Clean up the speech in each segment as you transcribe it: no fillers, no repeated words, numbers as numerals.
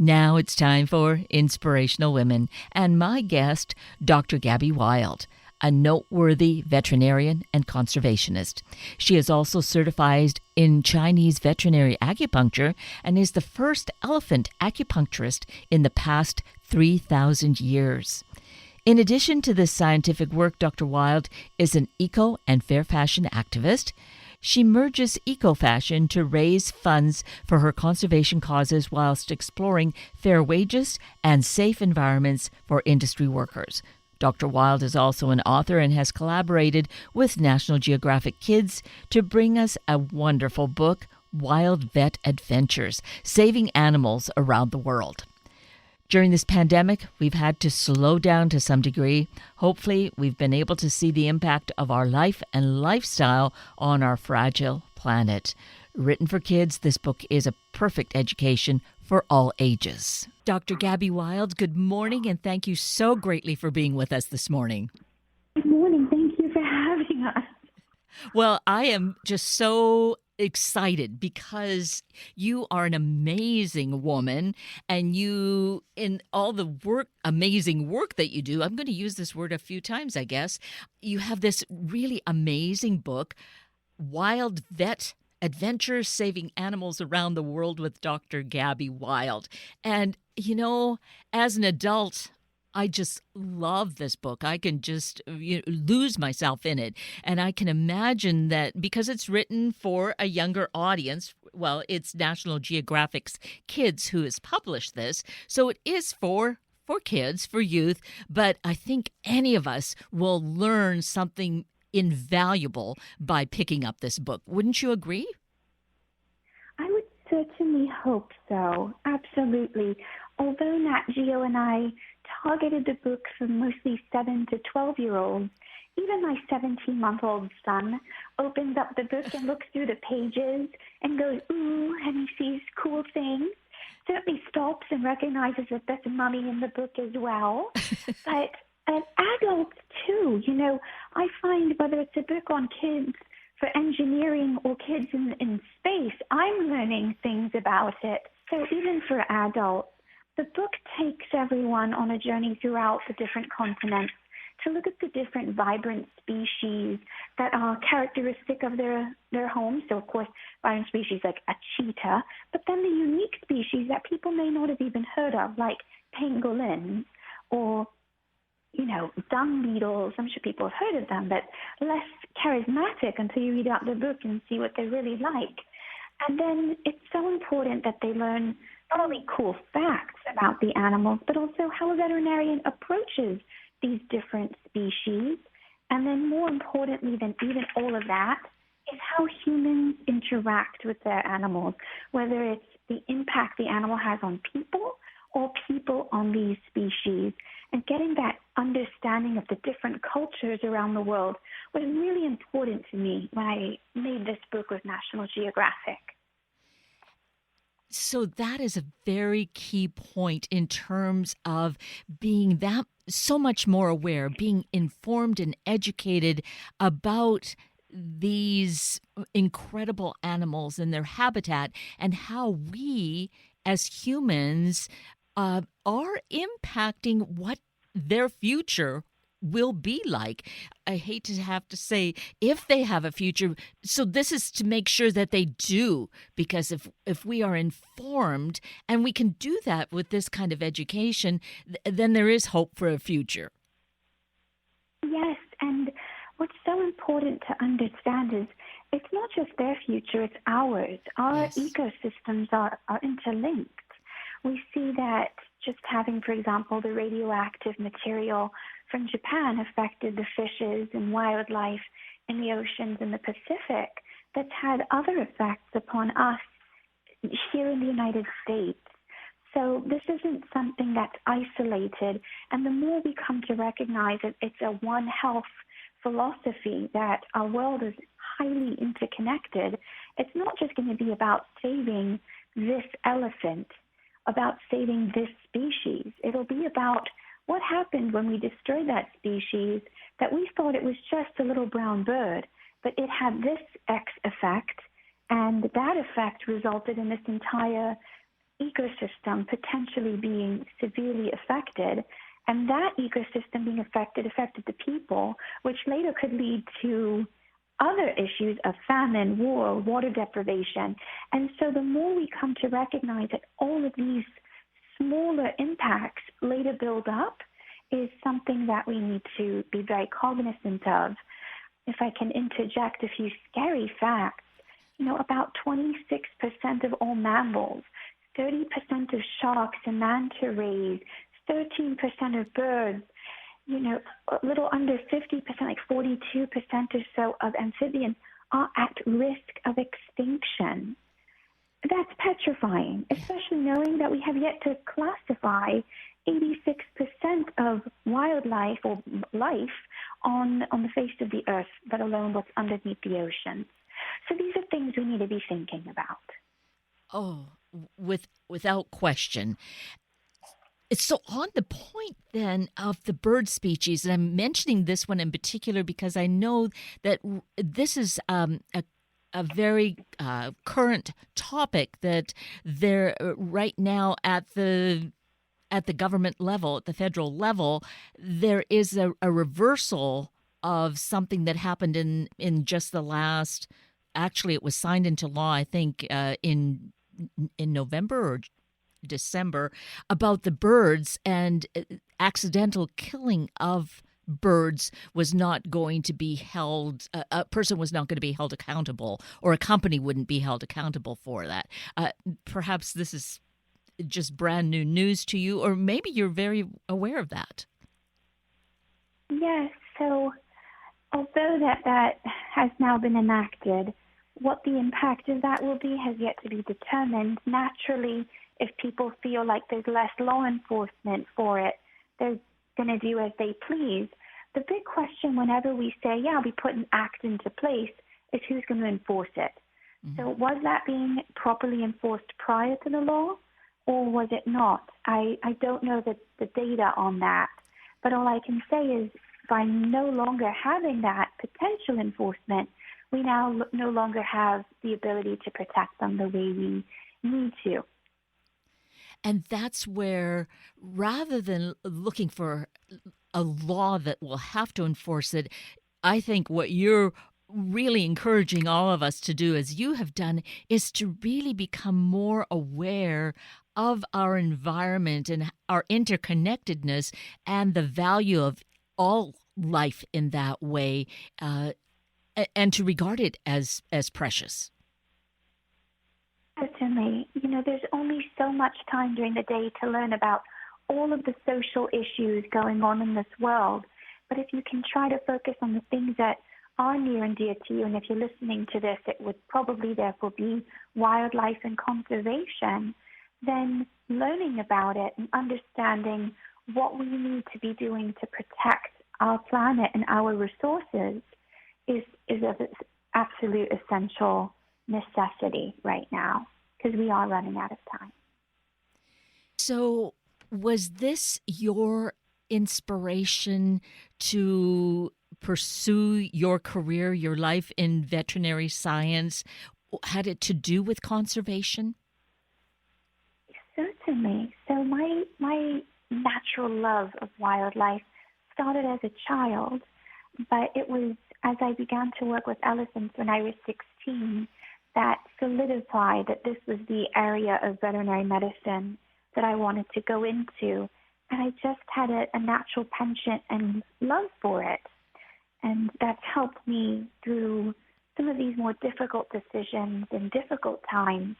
Now it's time for Inspirational Women, and my guest, Dr. Gabby Wild, a noteworthy veterinarian and conservationist. She is also certified in Chinese veterinary acupuncture and is the first elephant acupuncturist in the past 3,000 years. In addition to this scientific work, Dr. Wild is an eco and fair fashion activist. She merges eco-fashion to raise funds for her conservation causes whilst exploring fair wages and safe environments for industry workers. Dr. Wild is also an author and has collaborated with National Geographic Kids to bring us a wonderful book, Wild Vet Adventures, Saving Animals Around the World. During this pandemic, we've had to slow down to some degree. Hopefully, we've been able to see the impact of our life and lifestyle on our fragile planet. Written for kids, this book is a perfect education for all ages. Dr. Gabby Wild, good morning, and thank you so greatly for being with us this morning. Good morning. Thank you for having us. Well, I am just so excited because you are an amazing woman, and you, in all the amazing work that you do, I'm going to use this word a few times, I guess, you have this really amazing book, Wild Vet Adventures, Saving Animals Around the World with Dr. Gabby Wild. And, as an adult, I just love this book. I can just lose myself in it. And I can imagine that because it's written for a younger audience, well, it's National Geographic's Kids who has published this. So it is for kids, for youth. But I think any of us will learn something invaluable by picking up this book. Wouldn't you agree? I would certainly hope so. Absolutely. Although Nat Geo and I targeted the book for mostly 7 to 12-year-olds, even my 17-month-old son opens up the book and looks through the pages and goes, ooh, and he sees cool things. Certainly stops and recognizes that there's a mummy in the book as well. But adults, too, I find whether it's a book on kids for engineering or kids in space, I'm learning things about it. So even for adults, the book takes everyone on a journey throughout the different continents to look at the different vibrant species that are characteristic of their homes. So, of course, vibrant species like a cheetah, but then the unique species that people may not have even heard of, like pangolins or dung beetles. I'm sure people have heard of them, but less charismatic until you read out the book and see what they're really like. And then it's so important that they learn not only cool facts about the animals, but also how a veterinarian approaches these different species. And then more importantly than even all of that is how humans interact with their animals, whether it's the impact the animal has on people or people on these species. And getting that understanding of the different cultures around the world was really important to me when I made this book with National Geographic. So that is a very key point in terms of being that so much more aware, being informed and educated about these incredible animals and their habitat and how we as humans are impacting what their future will be like. I hate to have to say if they have a future. So this is to make sure that they do, because if we are informed and we can do that with this kind of education, then there is hope for a future. Yes, and what's so important to understand is it's not just their future, it's ours. Our ecosystems are interlinked. We see that just having, for example, the radioactive material from Japan affected the fishes and wildlife in the oceans in the Pacific, that's had other effects upon us here in the United States. So this isn't something that's isolated, and the more we come to recognize that it's a one health philosophy, that our world is highly interconnected, it's not just going to be about saving this elephant, about saving this species. It'll be about what happened when we destroyed that species, that we thought it was just a little brown bird, but it had this X effect, and that effect resulted in this entire ecosystem potentially being severely affected, and that ecosystem being affected the people, which later could lead to other issues of famine, war, water deprivation. And so the more we come to recognize that all of these smaller impacts later build up is something that we need to be very cognizant of. If I can interject a few scary facts, about 26% of all mammals, 30% of sharks and manta rays, 13% of birds, a little under 50%, like 42% or so of amphibians are at risk of extinction. That's petrifying, especially knowing that we have yet to classify 86% of wildlife or life on the face of the earth, let alone what's underneath the ocean. So these are things we need to be thinking about. Oh, without question. So on the point then of the bird species, and I'm mentioning this one in particular because I know that this is a very current topic that there right now at the government level, at the federal level, there is a reversal of something that happened in just the last. Actually, it was signed into law, I think, in November or December, about the birds, and accidental killing of birds was not going to be held, a person was not going to be held accountable, or a company wouldn't be held accountable for that. Perhaps this is just brand new news to you, or maybe you're very aware of that. Yes, so although that has now been enacted, what the impact of that will be has yet to be determined. Naturally, if people feel like there's less law enforcement for it, they're going to do as they please. The big question whenever we say, we put an act into place, is who's going to enforce it. Mm-hmm. So was that being properly enforced prior to the law, or was it not? I don't know the data on that. But all I can say is by no longer having that potential enforcement, we now no longer have the ability to protect them the way we need to. And that's where, rather than looking for a law that will have to enforce it, I think what you're really encouraging all of us to do, as you have done, is to really become more aware of our environment and our interconnectedness and the value of all life in that way, and to regard it as precious. Certainly. There's only so much time during the day to learn about all of the social issues going on in this world. But if you can try to focus on the things that are near and dear to you, and if you're listening to this, it would probably therefore be wildlife and conservation, then learning about it and understanding what we need to be doing to protect our planet and our resources is of absolute essential necessity right now, because we are running out of time. So was this your inspiration to pursue your career, your life in veterinary science? Had it to do with conservation? Certainly. So my natural love of wildlife started as a child, but it was as I began to work with elephants when I was 16 that solidified that this was the area of veterinary medicine that I wanted to go into. And I just had a natural penchant and love for it. And that's helped me through some of these more difficult decisions and difficult times.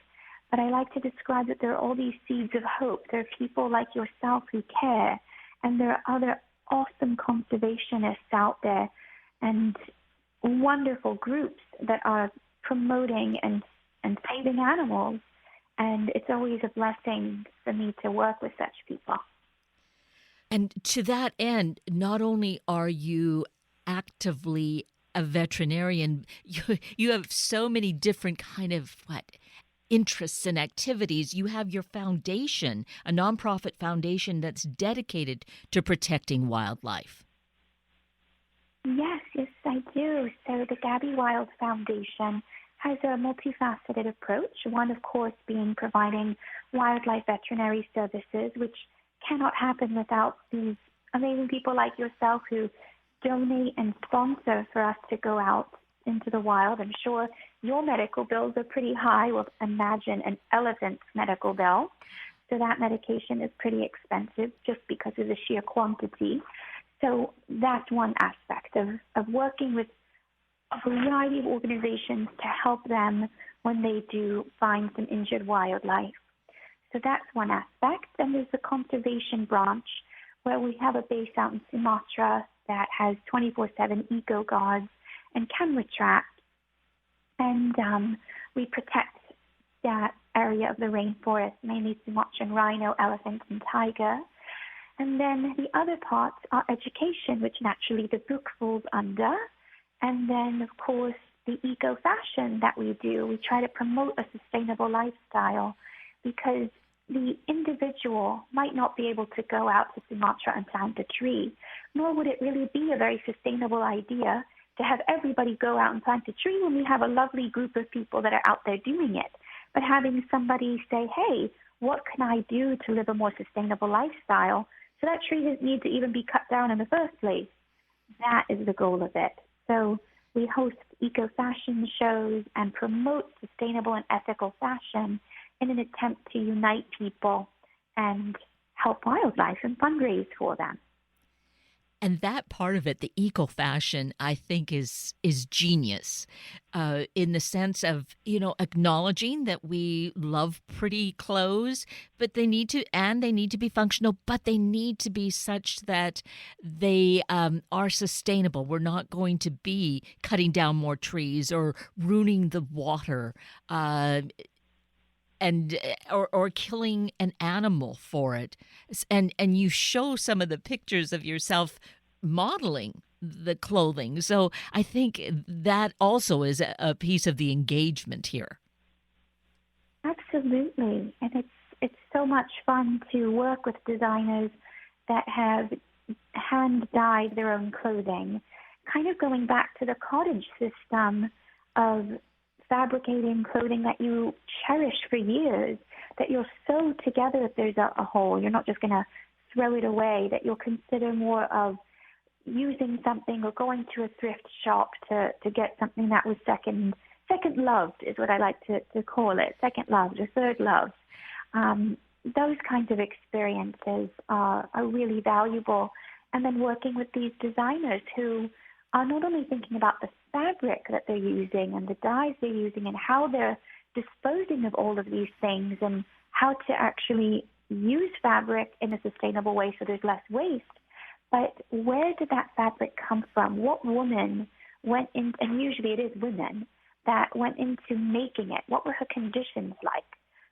But I like to describe that there are all these seeds of hope. There are people like yourself who care, and there are other awesome conservationists out there and wonderful groups that are promoting and saving animals. And it's always a blessing for me to work with such people. And to that end, not only are you actively a veterinarian, you have so many different kind of interests and activities. You have your foundation, a nonprofit foundation that's dedicated to protecting wildlife. Yes, I do. So the Gabby Wild Foundation has a multifaceted approach. One, of course, being providing wildlife veterinary services, which cannot happen without these amazing people like yourself who donate and sponsor for us to go out into the wild. I'm sure your medical bills are pretty high. Well, imagine an elephant's medical bill. So that medication is pretty expensive just because of the sheer quantity. So that's one aspect of working with a variety of organizations to help them when they do find some injured wildlife. So that's one aspect. Then there's the conservation branch, where we have a base out in Sumatra that has 24/7 eco guards and camera traps. And we protect that area of the rainforest, mainly Sumatran rhino, elephants, and tiger. And then the other parts are education, which naturally the book falls under. And then, of course, the eco-fashion that we do. We try to promote a sustainable lifestyle because the individual might not be able to go out to Sumatra and plant a tree, nor would it really be a very sustainable idea to have everybody go out and plant a tree when we have a lovely group of people that are out there doing it. But having somebody say, hey, what can I do to live a more sustainable lifestyle so that tree doesn't need to even be cut down in the first place? That is the goal of it. So we host eco-fashion shows and promote sustainable and ethical fashion in an attempt to unite people and help wildlife and fundraise for them. And that part of it, the eco-fashion, I think is genius, in the sense of, acknowledging that we love pretty clothes, but they need to be functional, but they need to be such that they are sustainable. We're not going to be cutting down more trees or ruining the water. Or killing an animal for it, and you show some of the pictures of yourself modeling the clothing. So I think that also is a piece of the engagement here. Absolutely, and it's so much fun to work with designers that have hand dyed their own clothing, kind of going back to the cottage system of fabricating clothing that you cherish for years, that you'll sew together if there's a hole. You're not just going to throw it away, that you'll consider more of using something or going to a thrift shop to get something that was second loved is what I like to call it, second loved or third loved. Those kinds of experiences are really valuable. And then working with these designers who are not only thinking about the fabric that they're using and the dyes they're using and how they're disposing of all of these things and how to actually use fabric in a sustainable way so there's less waste. But where did that fabric come from? What woman went in, and usually it is women, that went into making it? What were her conditions like?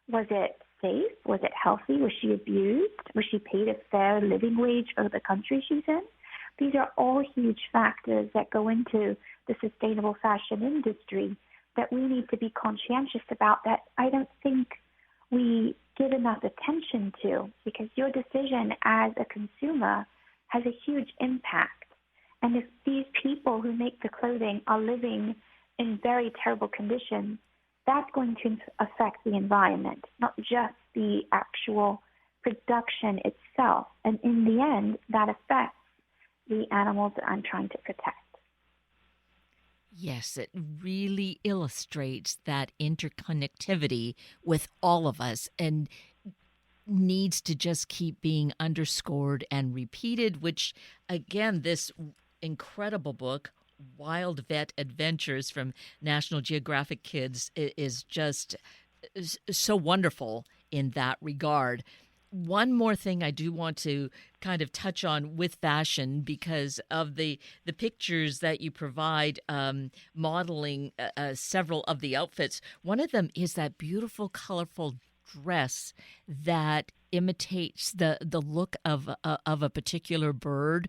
Was it safe? Was it healthy? Was she abused? Was she paid a fair living wage for the country she's in? These are all huge factors that go into the sustainable fashion industry that we need to be conscientious about, that I don't think we give enough attention to, because your decision as a consumer has a huge impact. And if these people who make the clothing are living in very terrible conditions, that's going to affect the environment, not just the actual production itself. And in the end, that affects the animals that I'm trying to protect. Yes, it really illustrates that interconnectivity with all of us and needs to just keep being underscored and repeated, which, again, this incredible book, Wild Vet Adventures from National Geographic Kids, is just so wonderful in that regard. One more thing I do want to kind of touch on with fashion, because of the pictures that you provide modeling several of the outfits. One of them is that beautiful, colorful dress that imitates the look of a particular bird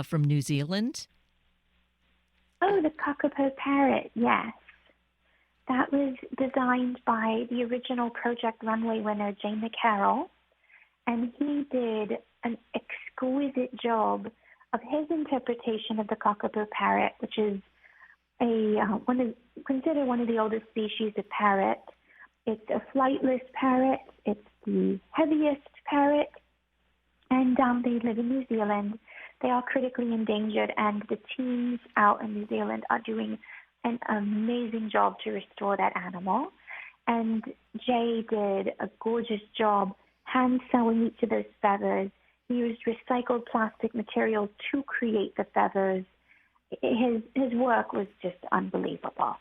from New Zealand. Oh, the kakapo parrot, yes. That was designed by the original Project Runway winner, Jane McCarroll. And he did an exquisite job of his interpretation of the kakapo parrot, which is considered one of the oldest species of parrot. It's a flightless parrot. It's the heaviest parrot, and they live in New Zealand. They are critically endangered, and the teams out in New Zealand are doing an amazing job to restore that animal. And Jay did a gorgeous job hand sewing each of those feathers. He used recycled plastic materials to create the feathers. His work was just unbelievable.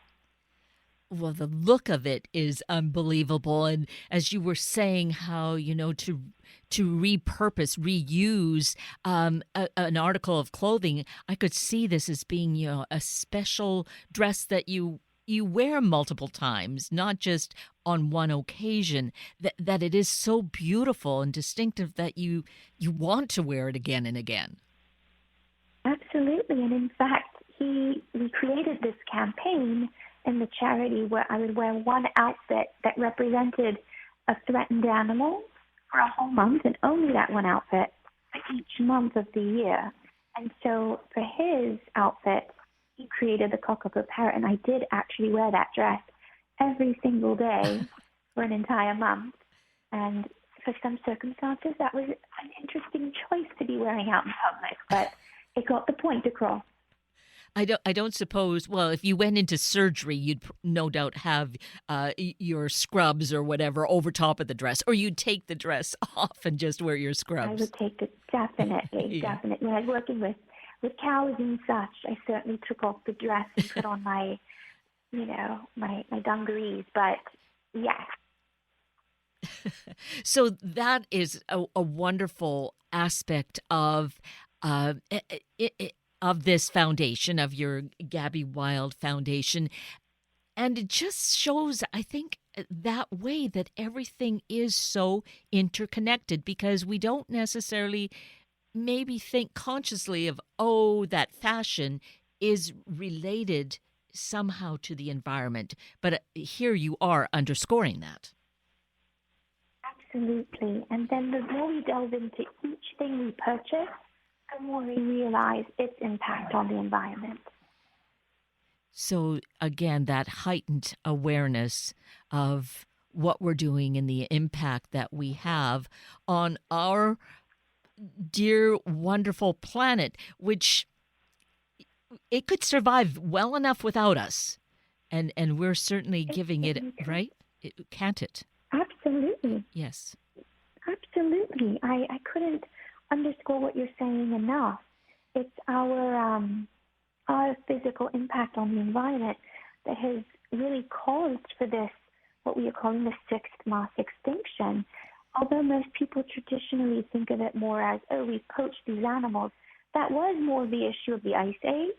Well, the look of it is unbelievable. And as you were saying, how, to repurpose, reuse an article of clothing, I could see this as being, a special dress that you wear multiple times, not just on one occasion, that it is so beautiful and distinctive that you want to wear it again and again. Absolutely. And in fact, we created this campaign in the charity where I would wear one outfit that represented a threatened animal for a whole month, and only that one outfit for each month of the year. And so for his outfit, he created the cockapoo parrot, and I did actually wear that dress every single day for an entire month. And for some circumstances, that was an interesting choice to be wearing out in public, but it got the point across. I don't suppose. Well, if you went into surgery, you'd no doubt have your scrubs or whatever over top of the dress, or you'd take the dress off and just wear your scrubs. I would take it, definitely, Yeah. definitely. When I was working with cows and such, I certainly took off the dress and put on my dungarees. But yeah. So that is a wonderful aspect of this foundation, of your Gabby Wild Foundation. And it just shows, I think, that way that everything is so interconnected, because we don't necessarily maybe think consciously of, that fashion is related somehow to the environment. But here you are underscoring that. Absolutely. And then the more we delve into each thing we purchase, the more we realize its impact on the environment. So again, that heightened awareness of what we're doing and the impact that we have on our dear, wonderful planet, which it could survive well enough without us. And we're certainly giving it, right? Can't it? Absolutely. Yes. Absolutely. I couldn't underscore what you're saying enough. It's our physical impact on the environment that has really caused for this, what we are calling the sixth mass extinction. Although most people traditionally think of it more as, we poached these animals, that was more the issue of the Ice Age.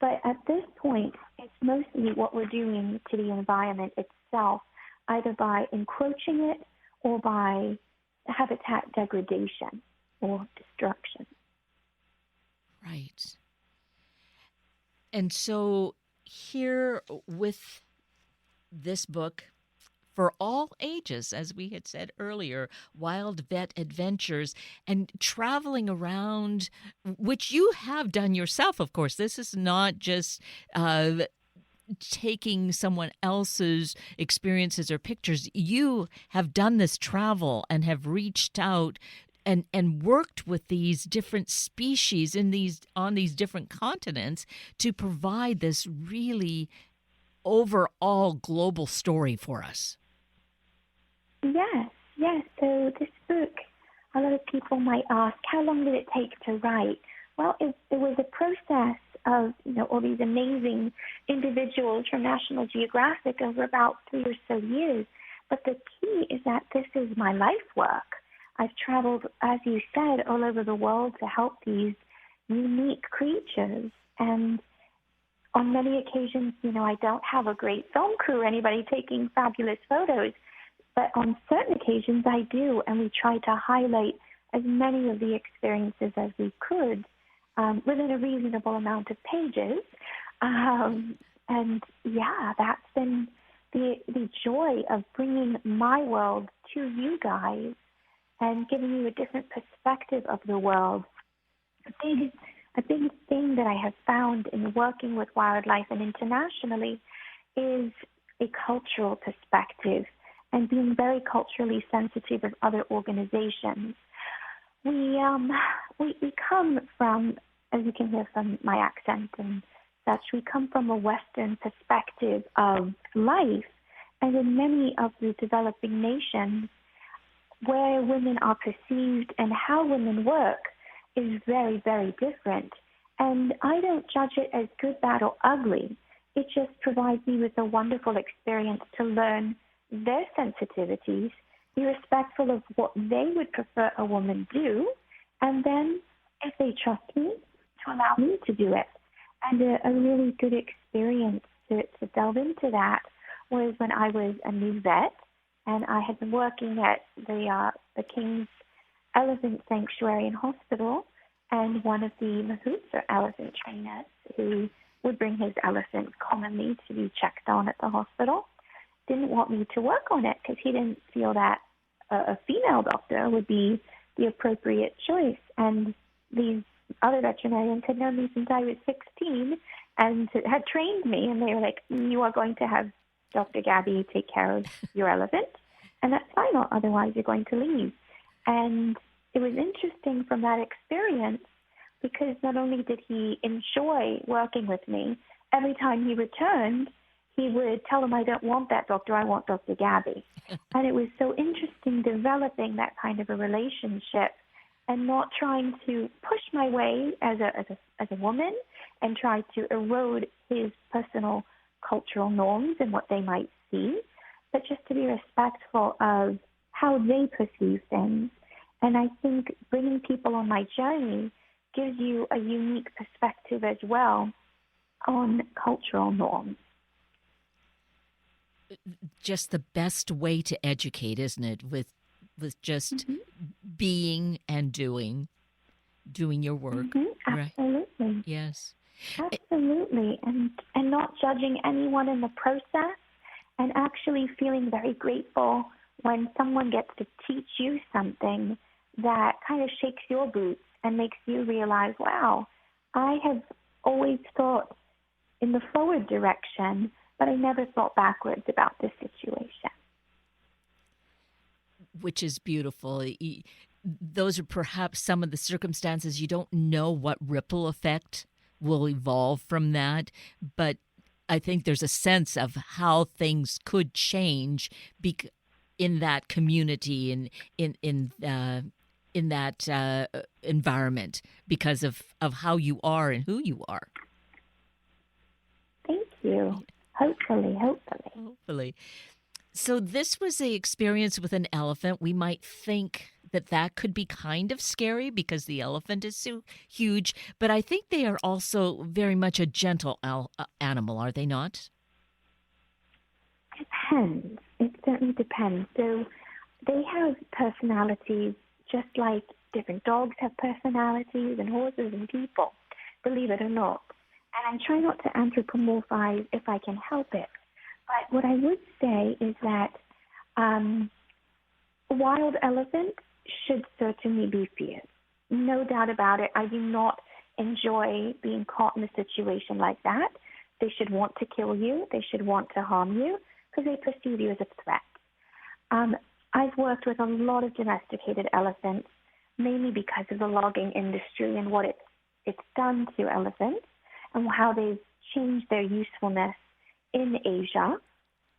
But at this point, it's mostly what we're doing to the environment itself, either by encroaching it or by habitat degradation or destruction. Right. And so here with this book, for all ages, as we had said earlier, Wild Vet Adventures, and traveling around, which you have done yourself, of course. This is not just taking someone else's experiences or pictures. You have done this travel and have reached out and worked with these different species on these different continents to provide this really overall global story for us. Yes. So this book, a lot of people might ask, how long did it take to write? Well, it was a process of, all these amazing individuals from National Geographic over about 3 or so years. But the key is that this is my life work. I've traveled, as you said, all over the world to help these unique creatures. And on many occasions, I don't have a great film crew or anybody taking fabulous photos. But on certain occasions, I do, and we try to highlight as many of the experiences as we could within a reasonable amount of pages. That's been the joy of bringing my world to you guys and giving you a different perspective of the world. A big a big thing that I have found in working with wildlife and internationally is a cultural perspective and being very culturally sensitive of other organizations. We come from, as you can hear from my accent and such, we come from a Western perspective of life, and in many of the developing nations, where women are perceived and how women work is very, very different. And I don't judge it as good, bad, or ugly. It just provides me with a wonderful experience to learn their sensitivities, be respectful of what they would prefer a woman do, and then, if they trust me, to allow me to do it. And a really good experience to delve into that was when I was a new vet, and I had been working at the King's Elephant Sanctuary and Hospital, and one of the mahouts, or elephant trainers, who would bring his elephant commonly to be checked on at the hospital, didn't want me to work on it because he didn't feel that a female doctor would be the appropriate choice. And these other veterinarians had known me since I was 16 and had trained me, and they were like, you are going to have Dr. Gabby take care of your elephant, and that's fine, or otherwise you're going to leave. And it was interesting from that experience because not only did he enjoy working with me, every time he returned, he would tell him, I don't want that doctor, I want Dr. Gabby. And it was so interesting developing that kind of a relationship and not trying to push my way as a woman and try to erode his personal cultural norms and what they might see, but just to be respectful of how they perceive things. And I think bringing people on my journey gives you a unique perspective as well on cultural norms. Just the best way to educate, isn't it? With just being and doing your work. Absolutely. Right? Yes. Absolutely. And not judging anyone in the process, and actually feeling very grateful when someone gets to teach you something that kind of shakes your boots and makes you realize, wow, I have always thought in the forward direction, but I never thought backwards about this situation. Which is beautiful. Those are perhaps some of the circumstances you don't know what ripple effect will evolve from that, but I think there's a sense of how things could change in that community and in that environment because of how you are and who you are. Thank you. Hopefully. Hopefully. So this was an experience with an elephant. We might think that could be kind of scary because the elephant is so huge, but I think they are also very much a gentle animal, are they not? Depends. It certainly depends. So they have personalities just like different dogs have personalities and horses and people, believe it or not. And I try not to anthropomorphize if I can help it. But what I would say is that wild elephants should certainly be feared. No doubt about it. I do not enjoy being caught in a situation like that. They should want to kill you. They should want to harm you because they perceive you as a threat. I've worked with a lot of domesticated elephants, mainly because of the logging industry and what it's done to elephants and how they've changed their usefulness in Asia,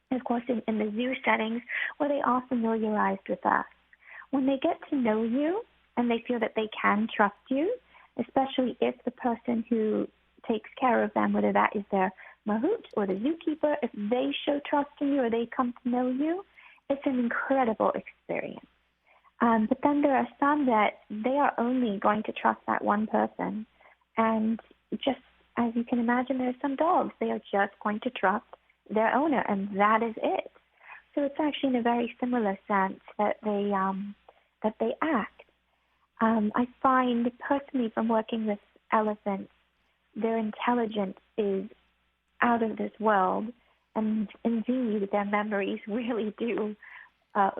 and of course in the zoo settings where they are familiarized with us. When they get to know you and they feel that they can trust you, especially if the person who takes care of them, whether that is their mahout or the zookeeper, if they show trust in you or they come to know you, it's an incredible experience. But then there are some that they are only going to trust that one person. And just as you can imagine, there are some dogs, they are just going to trust their owner, and that is it. So it's actually in a very similar sense that they act. I find personally from working with elephants, their intelligence is out of this world, and indeed their memories really do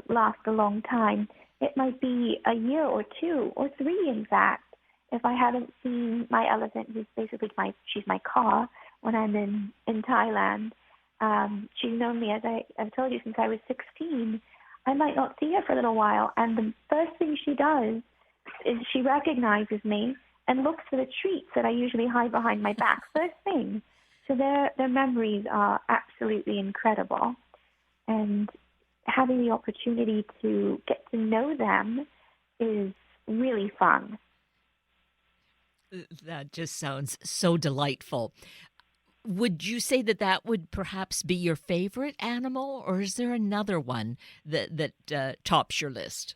last a long time. It might be a year or two or three, in fact, if I haven't seen my elephant, who's basically she's my car when I'm in Thailand, she's known me, as I've told you, since I was 16. I might not see her for a little while, and the first thing she does is she recognizes me and looks for the treats that I usually hide behind my back first thing. So their memories are absolutely incredible, and having the opportunity to get to know them is really fun. That just sounds so delightful. Would you say that would perhaps be your favorite animal, or is there another one that tops your list?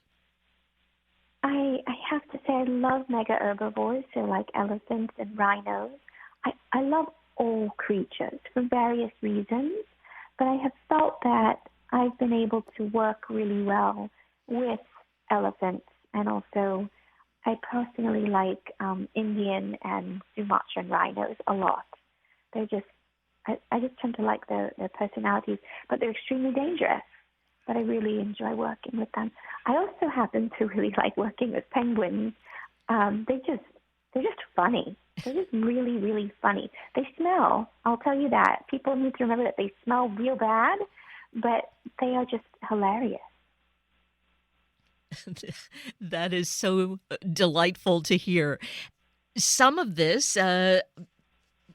I have to say I love mega herbivores, so like elephants and rhinos. I love all creatures for various reasons, but I have felt that I've been able to work really well with elephants, and also I personally like Indian and Sumatran rhinos a lot. They're just, I just tend to like their personalities, but they're extremely dangerous. But I really enjoy working with them. I also happen to really like working with penguins. They're just funny. They're just really, really funny. They smell. I'll tell you that. People need to remember that they smell real bad, but they are just hilarious. That is so delightful to hear. Some of this, a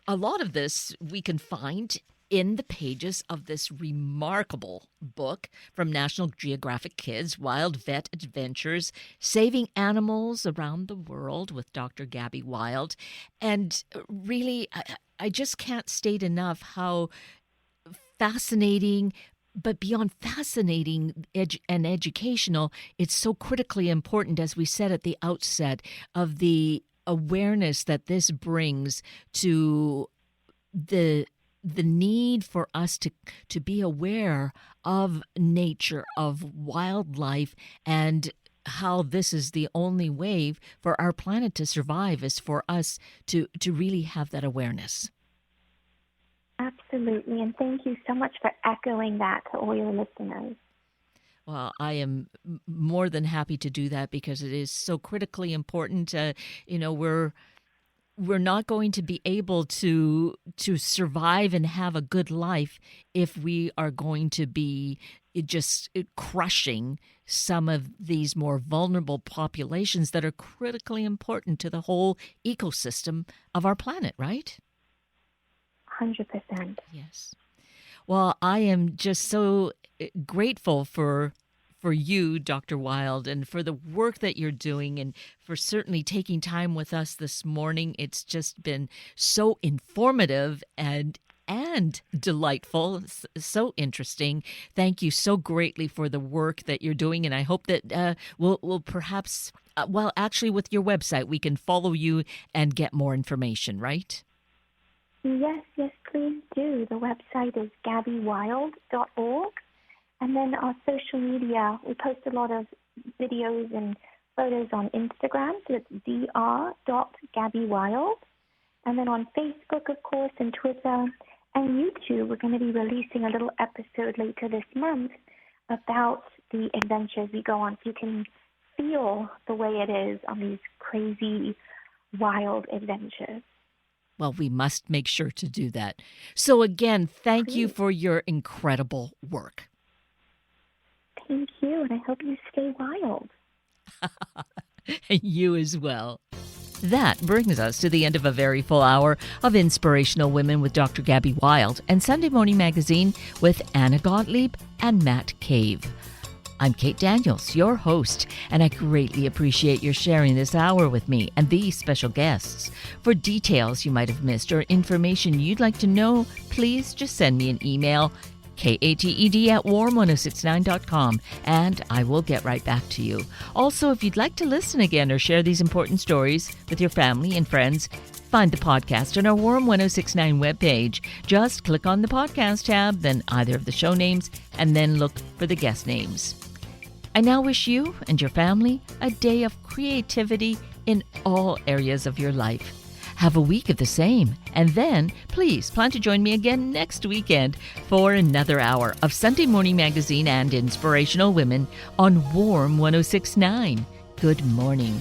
lot of this we can find in the pages of this remarkable book from National Geographic Kids, Wild Vet Adventures, Saving Animals Around the World with Dr. Gabby Wild. And really, I just can't state enough how fascinating, but beyond fascinating and educational, it's so critically important, as we said at the outset, of the awareness that this brings to the need for us to be aware of nature, of wildlife, and how this is the only way for our planet to survive is for us to really have that awareness. Absolutely, and thank you so much for echoing that to all your listeners. Well, I am more than happy to do that because it is so critically important. We're not going to be able to survive and have a good life if we are going to be just crushing some of these more vulnerable populations that are critically important to the whole ecosystem of our planet, right? 100%. Yes. Well, I am just so grateful for you, Dr. Wild, and for the work that you're doing, and for certainly taking time with us this morning. It's just been so informative and delightful, so interesting. Thank you so greatly for the work that you're doing, and I hope that we'll perhaps, actually with your website, we can follow you and get more information, right? Yes, please do. The website is gabbywild.org. And then our social media, we post a lot of videos and photos on Instagram, so it's dr.gabbywild. And then on Facebook, of course, and Twitter and YouTube, we're going to be releasing a little episode later this month about the adventures we go on, so you can feel the way it is on these crazy, wild adventures. Well, we must make sure to do that. So again, thank you for your incredible work. Thank you, and I hope you stay wild. You as well. That brings us to the end of a very full hour of Inspirational Women with Dr. Gabby Wild and Sunday Morning Magazine with Anna Gottlieb and Matt Cave. I'm Kate Daniels, your host, and I greatly appreciate your sharing this hour with me and these special guests. For details you might have missed or information you'd like to know, please just send me an email, kated@warm1069.com, and I will get right back to you. Also, if you'd like to listen again or share these important stories with your family and friends, find the podcast on our Warm 1069 webpage. Just click on the podcast tab, then either of the show names, and then look for the guest names. I now wish you and your family a day of creativity in all areas of your life. Have a week of the same, and then please plan to join me again next weekend for another hour of Sunday Morning Magazine and Inspirational Women on Warm 1069. Good morning.